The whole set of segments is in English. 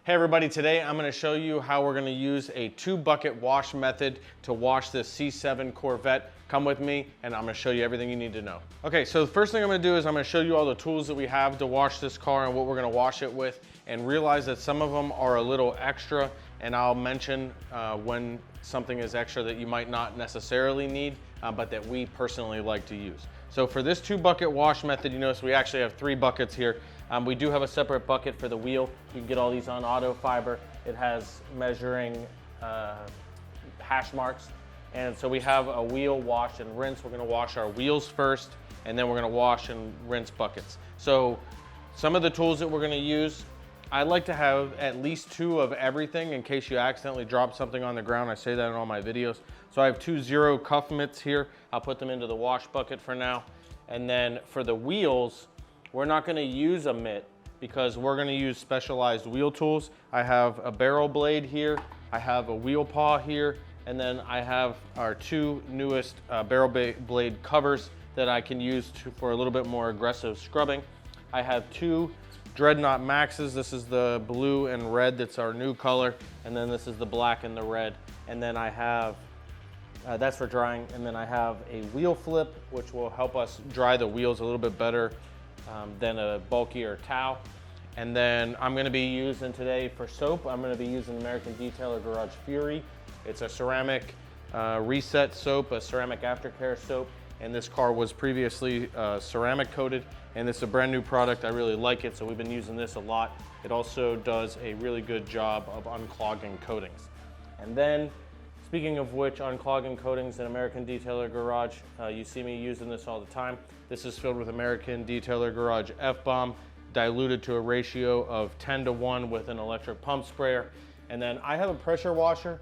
Hey everybody, today I'm going to show you how we're going to use a 2-bucket wash method to wash this C7 Corvette. Come with me and I'm going to show you everything you need to know. Okay, so the first thing I'm going to do is I'm going to show you all the tools that we have to wash this car and what we're going to wash it with, and realize that some of them are a little extra, and I'll mention when something is extra that you might not necessarily need, but that we personally like to use. So for this 2-bucket wash method, you notice we actually have 3 buckets here. We do have a separate bucket for the wheel. You can get all these on Autofiber. It has measuring hash marks. And so we have a wheel wash and rinse. We're gonna wash our wheels first, and then we're gonna wash and rinse buckets. So some of the tools that we're gonna use, I like to have at least 2 of everything in case you accidentally drop something on the ground. I say that in all my videos. So I have 2 zero cuff mitts here. I'll put them into the wash bucket for now. And then for the wheels, we're not gonna use a mitt because we're gonna use specialized wheel tools. I have a barrel blade here, I have a wheel paw here, and then I have our 2 newest barrel blade covers that I can use for a little bit more aggressive scrubbing. I have 2 Dreadnought Maxes. This is the blue and red, that's our new color, and then this is the black and the red. And then I have, that's for drying, and then I have a wheel flip, which will help us dry the wheels a little bit better than a bulkier towel. And then I'm going to be using today for soap, I'm going to be using American Detailer Garage Fury. It's a ceramic reset soap, a ceramic aftercare soap, and this car was previously ceramic coated, and this is a brand new product. I really like it, so we've been using this a lot. It also does a really good job of unclogging coatings. And then, speaking of which, unclogging coatings in American Detailer Garage, you see me using this all the time. This is filled with American Detailer Garage F-Bomb, diluted to a ratio of 10:1 with an electric pump sprayer. And then I have a pressure washer.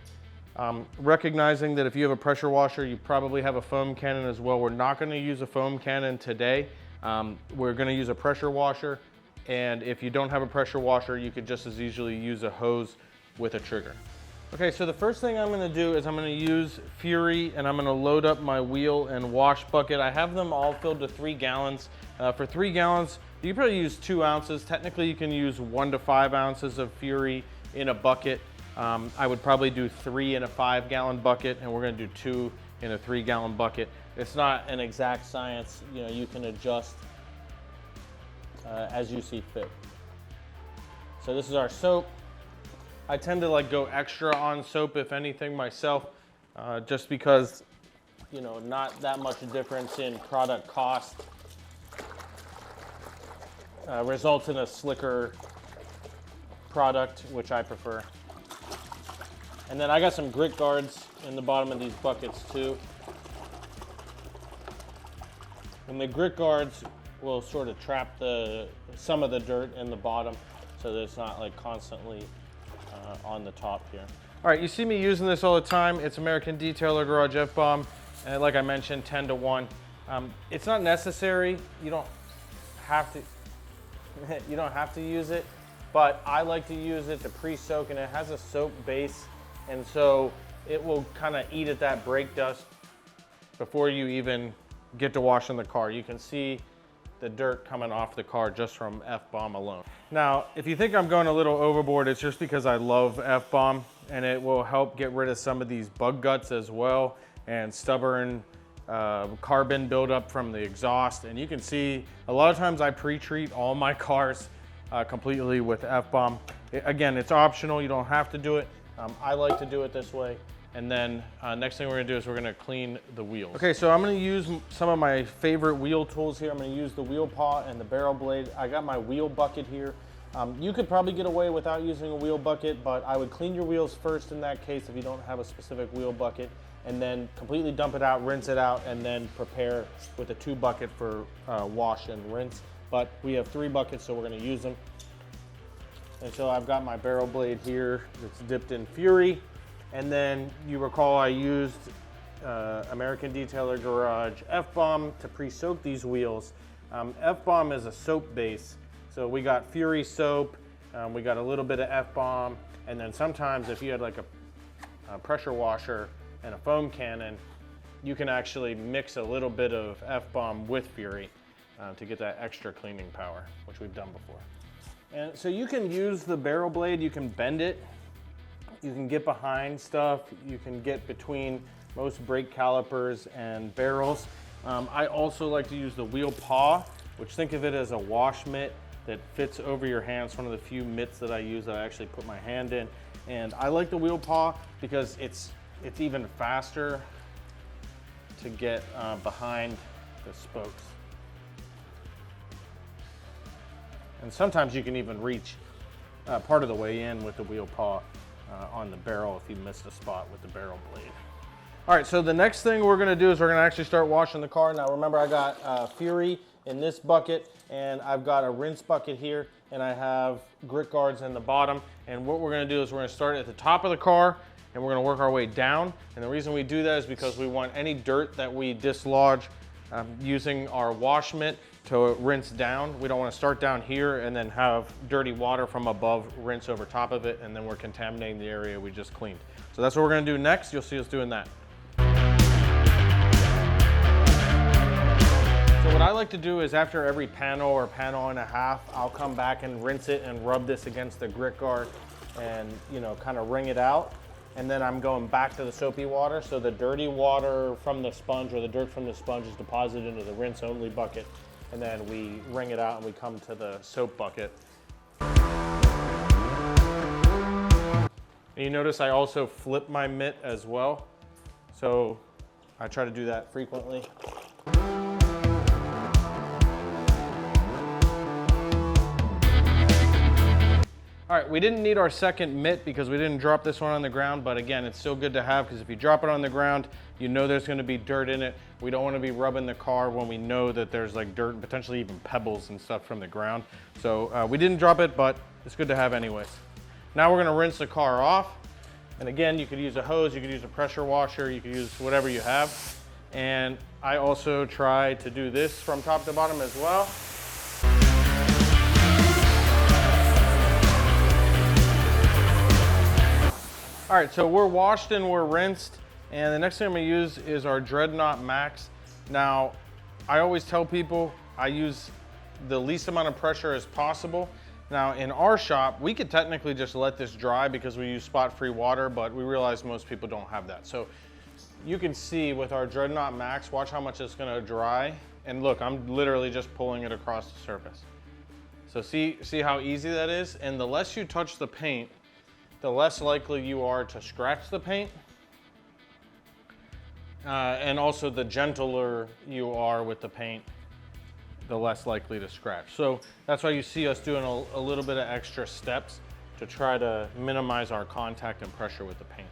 Recognizing that if you have a pressure washer, you probably have a foam cannon as well. We're not going to use a foam cannon today. We're going to use a pressure washer. And if you don't have a pressure washer, you could just as easily use a hose with a trigger. Okay, so the first thing I'm gonna do is I'm gonna use Fury, and I'm gonna load up my wheel and wash bucket. I have them all filled to 3 gallons. For 3 gallons, you can probably use 2 ounces. Technically, you can use 1 to 5 ounces of Fury in a bucket. I would probably do 3 in a 5-gallon bucket, and we're gonna do 2 in a 3-gallon bucket. It's not an exact science. You know, you can adjust as you see fit. So this is our soap. I tend to go extra on soap, if anything, myself, just because, you know, not that much difference in product cost results in a slicker product, which I prefer. And then I got some grit guards in the bottom of these buckets too. And the grit guards will sort of trap some of the dirt in the bottom so that it's not constantly on the top here. All right, you see me using this all the time. It's American Detailer Garage F-Bomb, and like I mentioned, 10:1. It's not necessary. You don't have to. You don't have to use it, but I like to use it to pre-soak, and it has a soap base, and so it will kind of eat at that brake dust before you even get to washing the car. You can see the dirt coming off the car just from F-Bomb alone. Now, if you think I'm going a little overboard, it's just because I love F-Bomb, and it will help get rid of some of these bug guts as well, and stubborn carbon buildup from the exhaust. And you can see a lot of times I pre-treat all my cars completely with F-Bomb. Again, it's optional, you don't have to do it. I like to do it this way. And then next thing we're gonna do is we're gonna clean the wheels. Okay, so I'm gonna use some of my favorite wheel tools here. I'm gonna use the wheel paw and the barrel blade. I got my wheel bucket here. You could probably get away without using a wheel bucket, but I would clean your wheels first in that case if you don't have a specific wheel bucket, and then completely dump it out, rinse it out, and then prepare with a 2 bucket for wash and rinse. But we have 3 buckets, so we're gonna use them. And so I've got my barrel blade here that's dipped in Fury. And then you recall I used American Detailer Garage F-Bomb to pre-soak these wheels. F-Bomb is a soap base. So we got Fury soap, we got a little bit of F-Bomb, and then sometimes if you had a pressure washer and a foam cannon, you can actually mix a little bit of F-Bomb with Fury to get that extra cleaning power, which we've done before. And so you can use the barrel blade, you can bend it, you can get behind stuff, you can get between most brake calipers and barrels. I also like to use the wheel paw, which think of it as a wash mitt that fits over your hand. It's one of the few mitts that I use that I actually put my hand in. And I like the wheel paw because it's even faster to get behind the spokes. And sometimes you can even reach part of the way in with the wheel paw on the barrel if you missed a spot with the barrel blade. All right, so the next thing we're gonna do is we're gonna actually start washing the car. Now remember, I got Fury in this bucket, and I've got a rinse bucket here, and I have grit guards in the bottom. And what we're gonna do is we're gonna start at the top of the car, and we're gonna work our way down. And the reason we do that is because we want any dirt that we dislodge using our wash mitt to rinse down. We don't want to start down here and then have dirty water from above rinse over top of it, and then we're contaminating the area we just cleaned. So that's what we're going to do next. You'll see us doing that. So what I like to do is after every panel or panel and a half, I'll come back and rinse it and rub this against the grit guard and, you know, kind of wring it out. And then I'm going back to the soapy water. So the dirty water from the sponge or the dirt from the sponge is deposited into the rinse only bucket. And then we wring it out and we come to the soap bucket. And you notice I also flip my mitt as well. So I try to do that frequently. All right, we didn't need our second mitt because we didn't drop this one on the ground, but again, it's still good to have because if you drop it on the ground, you know there's gonna be dirt in it. We don't wanna be rubbing the car when we know that there's like dirt and potentially even pebbles and stuff from the ground. So we didn't drop it, but it's good to have anyways. Now we're gonna rinse the car off. And again, you could use a hose, you could use a pressure washer, you could use whatever you have. And I also try to do this from top to bottom as well. All right, so we're washed and we're rinsed, and the next thing I'm gonna use is our Dreadnought Max. Now, I always tell people I use the least amount of pressure as possible. Now, in our shop, we could technically just let this dry because we use spot-free water, but we realize most people don't have that. So you can see with our Dreadnought Max, watch how much it's gonna dry. And look, I'm literally just pulling it across the surface. So see how easy that is? And the less you touch the paint, the less likely you are to scratch the paint. And also the gentler you are with the paint, the less likely to scratch. So that's why you see us doing a little bit of extra steps to try to minimize our contact and pressure with the paint.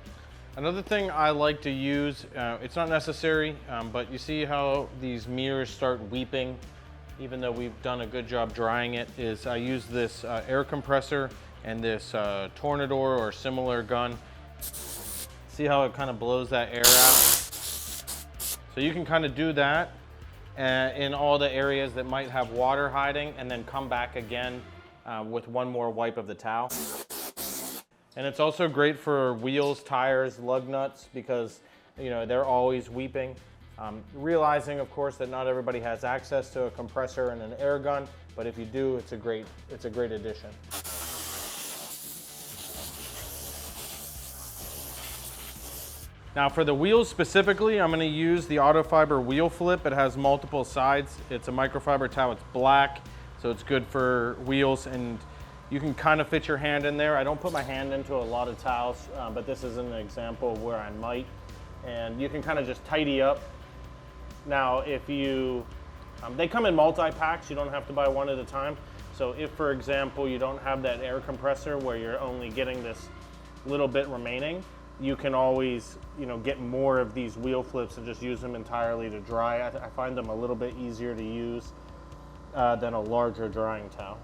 Another thing I like to use, it's not necessary, but you see how these mirrors start weeping, even though we've done a good job drying it, is I use this air compressor and this Tornador or similar gun. See how it kind of blows that air out? So you can kind of do that in all the areas that might have water hiding, and then come back again with one more wipe of the towel. And it's also great for wheels, tires, lug nuts, because you know they're always weeping. Realizing, of course, that not everybody has access to a compressor and an air gun, but if you do, it's a great addition. Now for the wheels specifically, I'm going to use the Autofiber wheel flip. It has multiple sides. It's a microfiber towel. It's black, so it's good for wheels, and you can kind of fit your hand in there. I don't put my hand into a lot of towels, but this is an example of where I might. And you can kind of just tidy up. Now if you, they come in multi-packs, you don't have to buy one at a time. So if, for example, you don't have that air compressor where you're only getting this little bit remaining, you can always, you know, get more of these wheel flips and just use them entirely to dry. I find them a little bit easier to use than a larger drying towel.